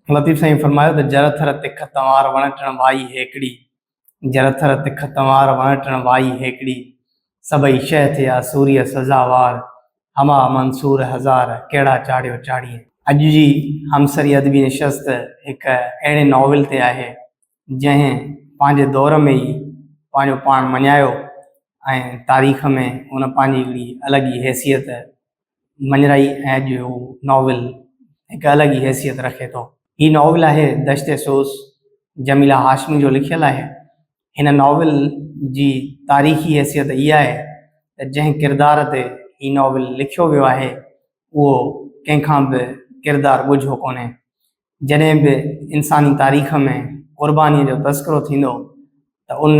लतीफ़ साईं फरमायो त जरथर तिख तंवार वणटण Y हेकड़ी, जरथर तिख तंवार वणटण Y हेकड़ी, सभई शह थिया सूर्य सज़ावार, हमा मंसूर हज़ार कहिड़ा चाढ़ियो चाढ़ीअ। अॼु जी हमसरी अदबी नशस्त हिकु अहिड़े नॉविल ते आहे जंहिं पंहिंजे दौर में ई पंहिंजो पाण मञायो ऐं तारीख़ में हुन पंहिंजी हिकिड़ी अलॻि ई हैसियत मञराई ऐं अॼु हू नॉविल हिकु अलॻि ई हैसियत रखे थो। हीउ नॉविल आहे दश्ते सोस, जमीला हाशमी जो लिखियलु आहे। हिन नॉविल जी तारीख़ी हैसियत इहा आहे त जंहिं किरदार ते हीउ नॉविल लिखियो वियो आहे उहो कंहिंखां बि किरदारु ॻुझो कोन्हे। जॾहिं बि इंसानी तारीख़ में क़ुर्बानीअ जो तस्करो थींदो त उन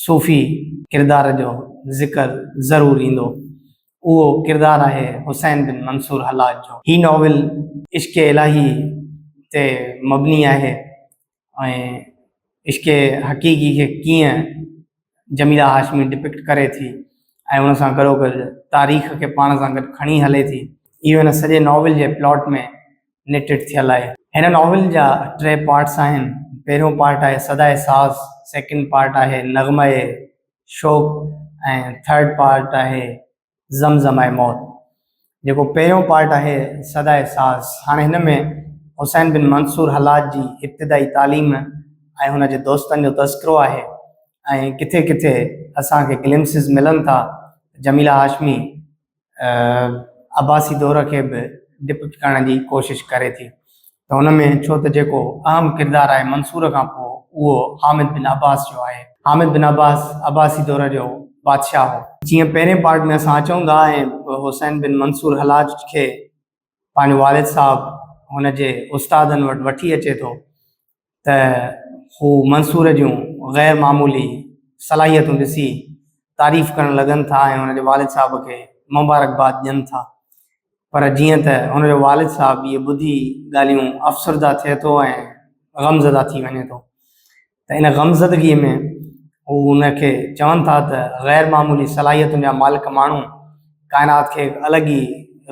सूफ़ी किरदार जो ज़िक्र ज़रूरु ईंदो। उहो किरदारु आहे हुसैन बिन मंसूर हलाज जो। हीउ नॉविल इश्क़ इलाही ते मबनी आहे ऐं इश्क़ हक़ीक़ी खे कीअं जमीला हाशमी डिपिक्ट करे थी ऐं उन सां गॾोगॾु तारीख़ खे पाण सां गॾु खणी हले थी, इहो हिन सॼे नॉविल जे प्लॉट में निटिड थियल आहे। हिन नॉविल जा 3 पार्ट्स आहिनि। पहिरियों पार्ट आहे सदाए साज़, सेकेंड पार्ट आहे नग़्माए शौक़ ऐं थर्ड पार्ट आहे ज़मज़माए मौत। जेको पहिरियों पार्ट आहे सदाए साज़, हाणे हिन में हुसैन बिन मंसूर हलाज जी इब्तिदाई तालीम ऐं हुन जे दोस्तनि जो तस्करो आहे ऐं किथे किथे असांखे ग्लिम्सिस मिलनि था। जमीला हाशमी अब्बासी दौर खे बि डिपिक्ट करण जी कोशिशि करे थी। त हुन में छो त जेको अहम किरदारु आहे मंसूर खां पोइ उहो हामिद बिन अब्बास जो आहे। हामिद बिन अब्बास अब्बासी दौर जो बादशाह हो। जीअं पहिरें पार्ट में असां अचूं था ऐं हुसैन बिन मंसूर हलाज खे पंहिंजो वालिद साहबु हुन जे उस्तादनि वटि वठी अचे थो त हू मंसूर जूं ग़ैर मामूली सलाहियतूं ॾिसी तारीफ़ करणु लॻनि था ऐं हुन जे वालिद साहब खे मुबारकबाद ॾियनि था। पर जीअं त हुन जो वालिद साहबु इहे ॿुधी ॻाल्हियूं अफ़सरदा थिए थो ऐं ग़मज़दा थी वञे थो। त इन ग़मज़दगीअ में हू हुनखे चवनि था त ग़ैर मामूली सलाहियतुनि जा मालिक माण्हू काइनात खे हिकु अलॻि ई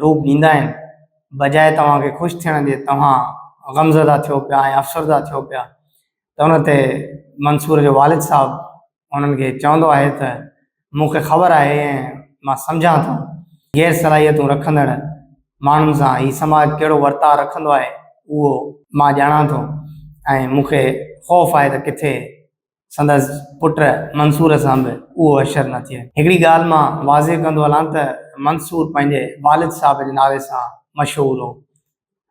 रूप ॾींदा आहिनि। बजाए तव्हांखे ख़ुशि थियण जे तव्हां ग़मज़दा थियो पिया ऐं अफ़सरदा थियो पिया। त हुन ते मंसूर जो वालिद साहबु उन्हनि खे चवंदो आहे त मूंखे ख़बर आहे ऐं मां सम्झां थो गैर सलाहियतूं रखंदड़ माण्हुनि सां हीउ समाज कहिड़ो वर्ताव रखंदो आहे, उहो मां ॼाणा थो ऐं मूंखे ख़ौफ़ आहे त किथे संदसि पुट मंसूर सां बि उहो अशर न थिए। हिकिड़ी ॻाल्हि मां वाज़े कंदो हलां त मंसूर पंहिंजे वालिद साहब जे नाले सां मशहूरु हो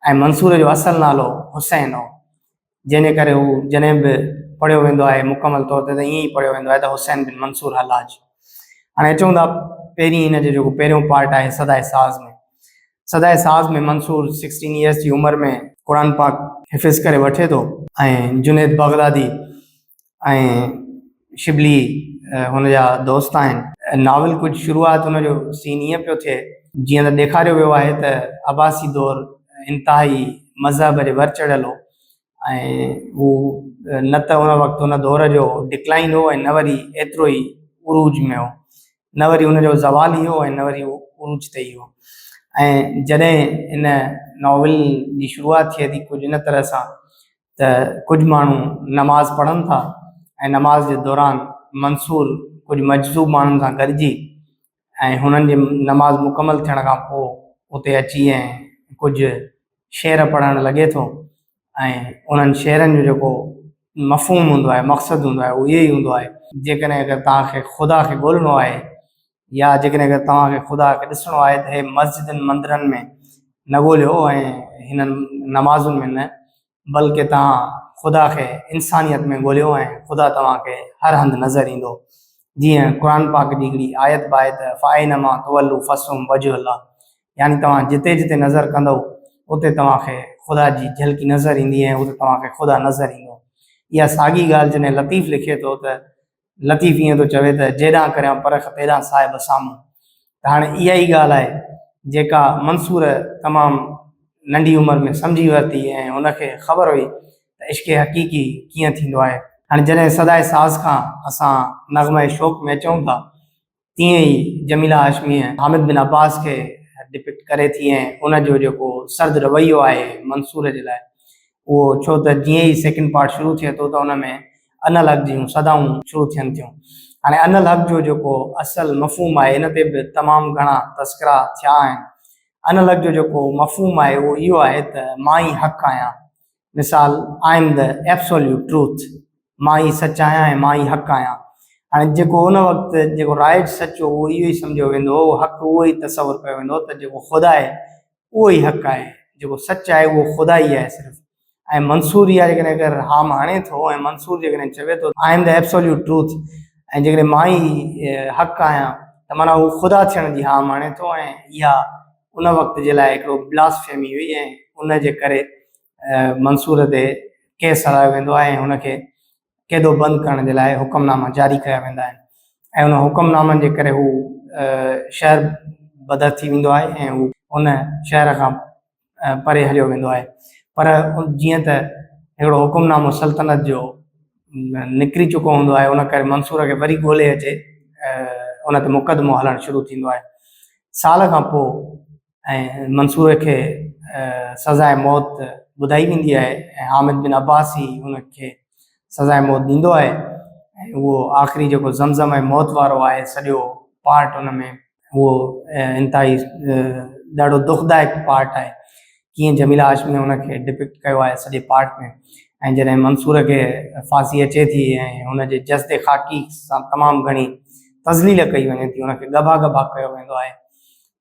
ऐं मंसूर जो असुलु नालो हुसैन हो, जंहिंजे करे हू जॾहिं बि पढ़ियो वेंदो आहे मुकमल तौर ते त ईअं ई पढ़ियो वेंदो आहे त हुसैन बिन मंसूर हलाज। हाणे अचूं था पहिरीं हिन जो जेको पहिरियों पार्ट आहे सदाए साज़ में। सदाए साज़ में मंसूर 16 ईयर्स जी उमिरि में क़ुरान पाक हिफ़िज़ करे वठे थो ऐं जुनैद बग़दादी ऐं शिबली हुनजा दोस्त आहिनि। नॉविल कुझु शुरूआत हुनजो सीन ईअं पियो थिए जीअं त ॾेखारियो वियो आहे त अब्बासी दौर इंतिहाई मज़हब जे वर चढ़ियल हो ऐं हू न त हुन वक़्तु हुन दौर जो डिक्लाइन हो ऐं न वरी एतिरो ई उरूज में हो, न वरी हुनजो ज़वाल ई हो ऐं न वरी उहो उरूज ते ई हो। ऐं जॾहिं इन नॉविल जी शुरूआति थिए थी कुझु इन तरह सां त कुझु माण्हू नमाज़ पढ़नि था ऐं नमाज़ जे दौरान मंसूर कुझु मजज़ूब माण्हुनि सां गॾिजी ऐं हुननि जी नमाज़ मुकमल थियण खां पोइ उते अची ऐं कुझु शेर पढ़णु लॻे थो ऐं उन्हनि शेरनि जो जेको मफ़हूम हूंदो आहे, मक़सदु हूंदो आहे, उहो इहो ई हूंदो आहे जेकॾहिं अगरि तव्हांखे ख़ुदा खे ॻोल्हणो आहे या जेकॾहिं अगरि तव्हांखे ख़ुदा खे ॾिसणो आहे त हे मस्जिदनि मंदरनि में न ॻोल्हियो ऐं हिननि नमाज़ुनि में न, बल्कि तव्हां ख़ुदा खे इंसानियत में ॻोल्हियो ऐं ख़ुदा तव्हांखे हर हंधि नज़र ईंदो। जीअं क़ुरान पाक जी हिकिड़ी आयत बि आहे त फ़ाइनमा तुवल्लू फसुम वजहुल्लाह, यानी तव्हां जिते जिते नज़र कंदव उते तव्हांखे ख़ुदा जी झलकी नज़र ईंदी ऐं उते तव्हांखे ख़ुदा नज़र ईंदो। इहा साॻी ॻाल्हि जॾहिं लतीफ़ लिखे थो त लतीफ़ ईअं थो चवे त जेॾां करियां परख तेॾां साहिब साम्हूं। त हाणे इहा ई ॻाल्हि आहे जेका मंसूर तमामु नंढी उमिरि में सम्झी वरिती ऐं हुनखे ख़बर हुई त इश्क़ हक़ीक़ी कीअं थींदो आहे। हाणे जॾहिं सदाए साज़ खां असां नग़्माए शौक़ में अचूं था तीअं ई जमीला हाशमीअ हामिद बिन अब्बास खे डिपिक्ट करे थी ऐं उनजो जेको सर्द रवैयो आहे मंसूर जे लाइ उहो छो त जीअं ई सेकेंड पार्ट शुरू थिए थो त हुन में अनल हक़ जूं सदाऊं शुरू थियनि थियूं। हाणे अनल हक़ जो जेको असल मफ़हूम आहे इन ते बि तमामु घणा तस्करा थिया आहिनि। अनल हक़ जो जेको मफ़हूम आहे उहो इहो आहे त मां ई हक़ आहियां। मिसाल, I am the absolute truth, मां ई सच आहियां ऐं मां ई हक़ आहियां। हाणे जेको उन वक़्तु जेको राइज सचो उहो इहो ई सम्झियो वेंदो, हक़ उहो ई तसवुरु कयो वेंदो त जेको ख़ुदा आहे उहो ई हक़ आहे, जेको सच आहे उहो ख़ुदा ई आहे सिर्फ़ु। ऐं मंसूर इहा जेकॾहिं अगरि हाम हणे थो ऐं मंसूर जेकॾहिं चवे थो I am the absolute truth ऐं जेकॾहिं मां ई हक़ आहियां त माना उहो ख़ुदा थियण जी हाम हणे थो। ऐं इहा उन वक़्त जे लाइ हिकिड़ो ब्लास्फेमी हुई ऐं उन जे करे मंसूर ते केस हलायो वेंदो आहे ऐं हुनखे क़ैदो बंदि करण जे लाइ हुकुमनामा जारी कया वेंदा आहिनि। ऐं उन हुकुमनामनि जे करे हू शहर बदर थी वेंदो आहे ऐं हू उन शहर खां परे हलियो वेंदो आहे। पर जीअं त हिकिड़ो हुकुमनामो सल्तनत जो निकिरी चुको हूंदो आहे, उन करे मंसूर खे वरी ॻोल्हे अचे उन ते मुक़दमो हलणु शुरू थींदो आहे। साल खां पोइ ऐं मंसूर खे सज़ाए मौत ॿुधाई वेंदी आहे ऐं हामिद बिन अब्बास ई उनखे सज़ाए मौत ॾींदो आहे। ऐं उहो आख़िरी जेको ज़मज़म ऐं मौत वारो आहे सॼो पार्ट उन में उहो इंतिहाई ॾाढो दुखदायक पार्ट आहे, कीअं जमीला हाशमी उनखे डिपिक्ट कयो आहे सॼे पार्ट में। ऐं जॾहिं मंसूर खे फांसी अचे थी ऐं हुनजे जस्दे ख़ाकी सां तमामु घणी तज़लील कई वञे थी, हुनखे गभा गभा कयो वेंदो आहे,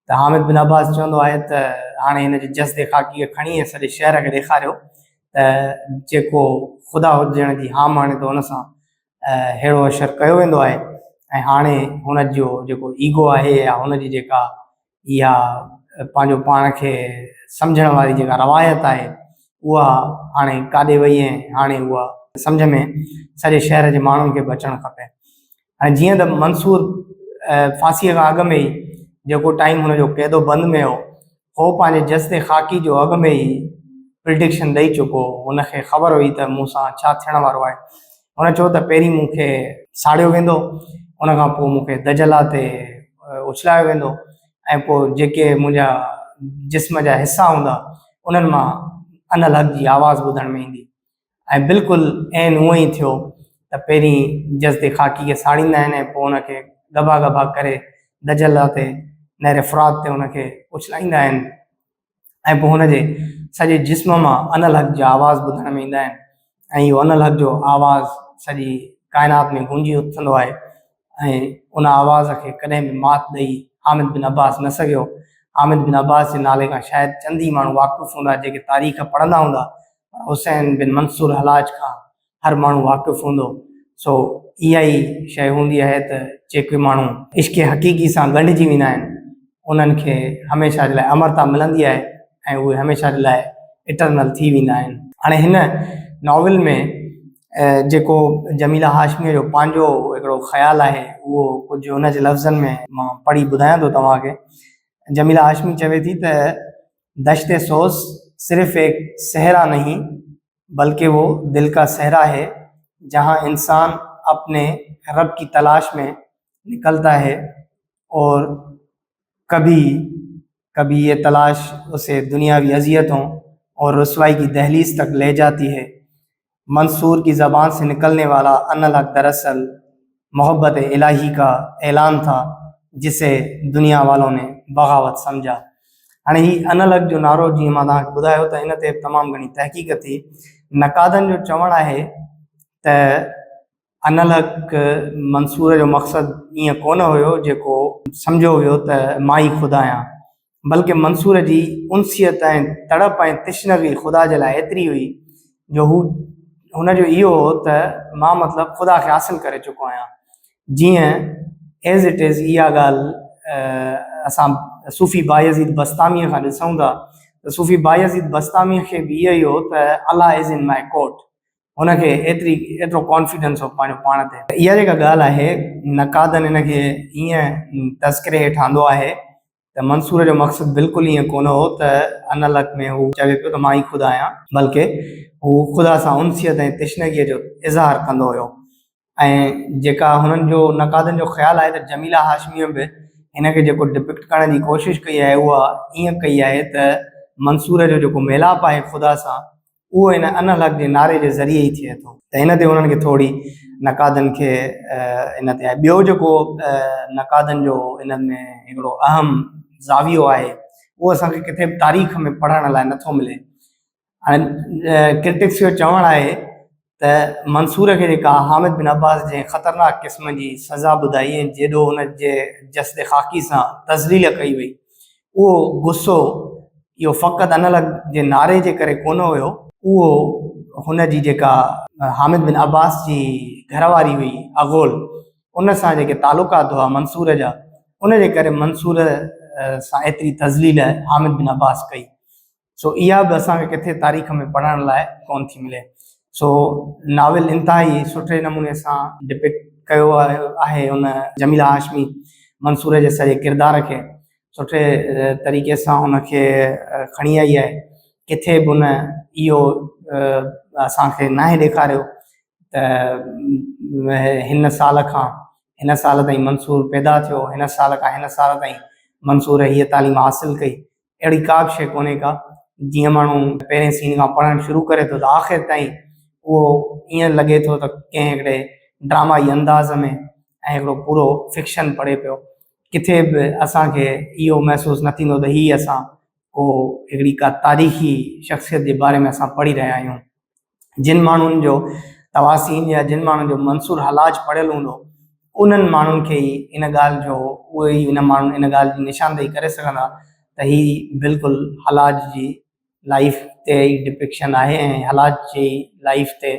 त हामिद बिन अब्बास चवंदो आहे त हाणे हिन जे जस्दे ख़ाकी खे खणी ऐं सॼे शहर खे ॾेखारियो त जेको ख़ुदा हुजण जी हाम हाणे त हुन सां अहिड़ो अशर कयो वेंदो आहे। ऐं हाणे हुनजो जेको ईगो आहे या हुनजी जेका इहा पंहिंजो पाण खे सम्झण वारी जेका रवायत आहे उहा हाणे काॾे वई ऐं हाणे उहा सम्झ में सॼे शहर जे माण्हुनि खे बि अचणु खपे। हाणे जीअं त मंसूर फांसीअ खां अॻु में ई जेको टाइम हुनजो क़ैदो बंदि में हो पंहिंजे जस्दे ख़ाकी जो अॻु में ई प्रिडिक्शन ॾेई चुको, हुनखे ख़बर हुई त मूं सां छा थियण वारो आहे। हुन चयो त पहिरीं मूंखे साड़ियो वेंदो, उन खां पोइ मूंखे दजला ते उछलायो वेंदो ऐं पोइ जेके मुंहिंजा जिस्म जा हिसा हूंदा उन्हनि मां अनल हक़ जी आवाज़ ॿुधण में ईंदी। ऐं बिल्कुलु ऐं हूअं ई थियो त पहिरीं जस्दे ख़ाकी खे साड़ींदा आहिनि ऐं पोइ हुनखे गभा गभा करे दजला ते नहर फ़ुरात ते हुनखे उछलाईंदा आहिनि ऐं पोइ हुनजे सॼे जिस्म मां अनल हक़ जा आवाज़ ॿुधण में ईंदा आहिनि ऐं इहो अनल हक़ जो आवाज़ सॼी काइनात में गूंजी उथंदो आहे। ऐं उन आवाज़ खे कॾहिं बि मात ॾेई हामिद बिन अब्बास न सघियो। हामिद बिन अब्बास जे नाले खां शायदि चंद ई माण्हू वाक़ुफ़ु हूंदा जेके तारीख़ पढ़ंदा हूंदा, हुसैन बिन मंसूर हलाज खां हर माण्हू वाक़ुफ़ु हूंदो। सो इहा ई शइ हूंदी आहे त जेके माण्हू इश्क़ हक़ीक़ी सां ॻंढिजी वेंदा आहिनि उन्हनि खे हमेशह जे लाइ अमरता मिलंदी आहे ऐं उहे हमेशह जे लाइ इटरनल थी वेंदा आहिनि। हाणे हिन नॉवल में जेको जमीला हाशमीअ जो पंहिंजो हिकिड़ो ख़्यालु आहे उहो कुझु हुनजे लफ़्ज़नि में मां पढ़ी ॿुधायां थो तव्हांखे। जमीला हाशमी चवे थी त दश्ते सोस सिर्फ़ एक सहरा नहीं बल्कि वो दिल का सहरा है जहाँ इंसान अपने रब की तलाश में निकलता है और कभी कभी ये तलाश उसे दुनियावी अजियतों और रुसवाई की दहलीज तक ले जाती है। मंसूर की ज़बान से निकलने वाला अनल हक़ दरअसल मोहब्बत इलाही का ऐलान था जिसे दुनिया वालों ने बगावत समझा। हाणे ही अनल हक़ जो नारो जीअं मां तव्हांखे ॿुधायो त हिन ते तमामु घणी तहक़ीक़ थी। नक़ादनि जो चवणु आहे त अनल हक़ मंसूर जो मक़सदु ईअं कोन हुयो जेको सम्झो हुयो त मां ई ख़ुदा आहियां, बल्कि मंसूर जी उनसियत ऐं तड़प ऐं तिश्नगी ख़ुदा जे लाइ एतिरी हुई जो हुनजो इहो हो त मां मतिलबु ख़ुदा खे हासिलु करे चुको आहियां। जीअं एज़ इट इज़ इहा ॻाल्हि असां सूफ़ी बायज़ीद बस्तामीअ खां ॾिसूं था त सूफ़ी बायज़ीद बस्तामीअ खे बि इहो ई हो त अल्लाह इज़ इन माई कोर्ट, हुनखे एतिरो कॉन्फिडेंस हो पंहिंजो पाण ते। इहा जेका ॻाल्हि आहे नक़ादनि हिनखे ईअं तस्करे हेठि आंदो आहे त मंसूर जो मक़सदु बिल्कुलु ईअं कोन हो त अनल हक़ में हू चवे पियो त मां ई ख़ुदा आहियां, बल्कि हू ख़ुदा सां उनसियत ऐं तिश्नगीअ जो इज़हार कंदो हुयो। ऐं जेका हुननि जो नक़ादनि जो ख़्यालु आहे त जमीला हाशमीअ बि हिनखे जेको डिपिक्ट करण जी कोशिशि कई आहे उहा ईअं कई आहे त मंसूर जो जेको मेलाप आहे ख़ुदा सां उहो हिन अनहलक जे नारे जे ज़रिए ई थिए थो। त हिन ते उन्हनि खे थोरी नक़ादनि खे इन ते आहे। ॿियो जेको नक़ादनि जो इन में हिकिड़ो अहम ज़ावियो आहे उहो असांखे किथे बि तारीख़ में पढ़ण लाइ नथो मिले। हाणे क्रिटिक्स जो चवणु आहे त मंसूर खे जेका हामिद बिन अब्बास जे ख़तरनाक क़िस्म जी सज़ा ॿुधाई ऐं जेॾो हुन जे जस्द ख़ाकी सां तज़लील कई वई, उहो गुस्सो इहो फ़क़ति अनहलक जे नारे जे करे कोन हुयो, उहो हुन जी जेका हामिद बिन अब्बास जी घरवारी हुई अगोल, उन सां जेके तालुकात हुआ मंसूर जा, उन जे करे मंसूर सां एतिरी तज़लील हामिद बिन अब्बास कई। सो इहा बि असांखे किथे तारीख़ में पढ़ण लाइ कोन थी मिले। सो नाविल इंतिहाई सुठे नमूने सां डिपिक्ट कयो आहे उन जमीला हाशमी मंसूर जे सॼे किरदार खे सुठे तरीक़े सां उनखे खणी आई आहे। किथे बि उन इहो असांखे नाहे ॾेखारियो त हिन साल खां हिन साल ताईं मंसूर पैदा थियो, हिन साल खां हिन साल ताईं मंसूर हीअ तालीम हासिलु कई, अहिड़ी का बि शइ कोन्हे का। जीअं माण्हू पहिरें सीन खां पढ़णु शुरू करे थो त आख़िर ताईं उहो ईअं लॻे थो त कंहिं हिकिड़े ड्रामाई अंदाज़ में ऐं हिकिड़ो पूरो फिक्शन पढ़े पियो। किथे बि असांखे इहो महसूसु न थींदो त हीअ असां को हिकिड़ी का तारीख़ी शख़्सियत जे बारे में असां पढ़ी रहिया आहियूं। जिन माण्हुनि जो तवासीन या जिन माण्हुनि जो मंसूर हलाज पढ़ियलु हूंदो, उन्हनि माण्हुनि खे ई इन ॻाल्हि जो उहे ई इन माण्हू इन ॻाल्हि जी निशानदेही करे सघंदा त हीअ बिल्कुलु हलाज जी लाइफ ते ई डिपिक्शन आहे ऐं हलाज जी लाइफ ते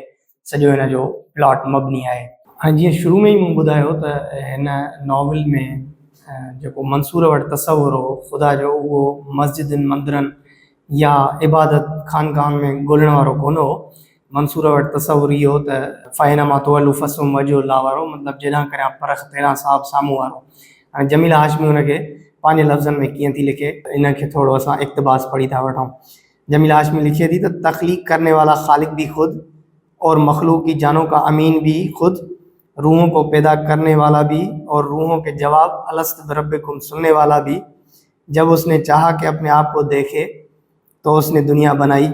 सॼो हिन जो प्लॉट मबनी आहे। हाणे जीअं शुरू में ई मूं ॿुधायो त हिन नॉवल में जेको मंसूर वटि तसवुर हो ख़ुदा जो, उहो मस्जिदनि मंदरनि या इबादत ख़ानकाहनि में ॻोल्हण वारो कोन हो। मंसूर वटि तसवुर इहो हो त फ़ाइनमा तवल्लु फ़सुम वजहुल्लाह वारो, मतिलबु जॾहिं करे परख तेरा साहब साम्हूं वारो। हाणे जमीला हाशमी हुनखे पंहिंजे लफ़्ज़नि में कीअं थी लिखे, इनखे थोरो असां इक़्तिबास पढ़ी था वठूं। जमीला हाशमी लिखे थी त तख्लीक करने वाला खालिक भी खुद और मखलूक की जानों का अमीन भी खुद, रूहों को पैदा करने वाला भी और रूहों के जवाब अलस्त बिरब्बिकुम सुनने वाला भी। जब उसने चाहा कि अपने आप को देखे तो उसने दुनिया बनाई,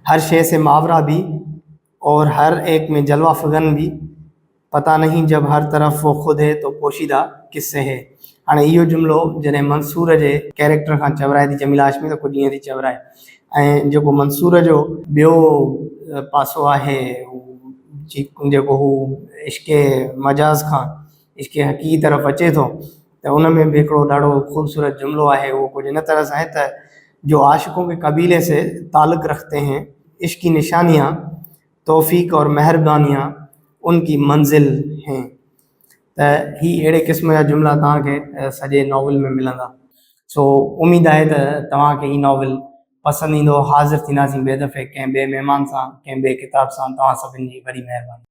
हर शय से मावरा भी और हर एक में जलवा फगन भी। पता नहीं जब हर तरफ वो खुद है तो पोशीदा किससे है। हाणे इहो जुमिलो जॾहिं मंसूर जे कैरेक्टर खां चवराए थी जमीला हाशमी त कुझु ईअं थी चवराए। ऐं जेको मंसूर जो ॿियो पासो आहे जेको हू इश्क़े मजाज़ खां इश्क़े हक़ीक़ी तरफ़ अचे थो, त उन में बि हिकिड़ो ॾाढो ख़ूबसूरत जुमिलो आहे। उहो कुझु इन तरह सां आहे त जो आशिकों के कबीले से ताल्लुक़ रखते हैं, इश्क़ की निशानियाँ तौफ़ीक़ और मेहरबानियाँ उनकी मंजिल हैं। त ही अहिड़े क़िस्म जा जुमिला तव्हांखे सॼे नॉवल में मिलंदा। सो उमेदु आहे त तव्हांखे ही नॉवल पसंदि ईंदो। हाज़िर थींदासीं ॿिए दफ़े कंहिं ॿिए महिमान सां, कंहिं ॿिए किताब सां। तव्हां सभिनी जी वॾी महिरबानी।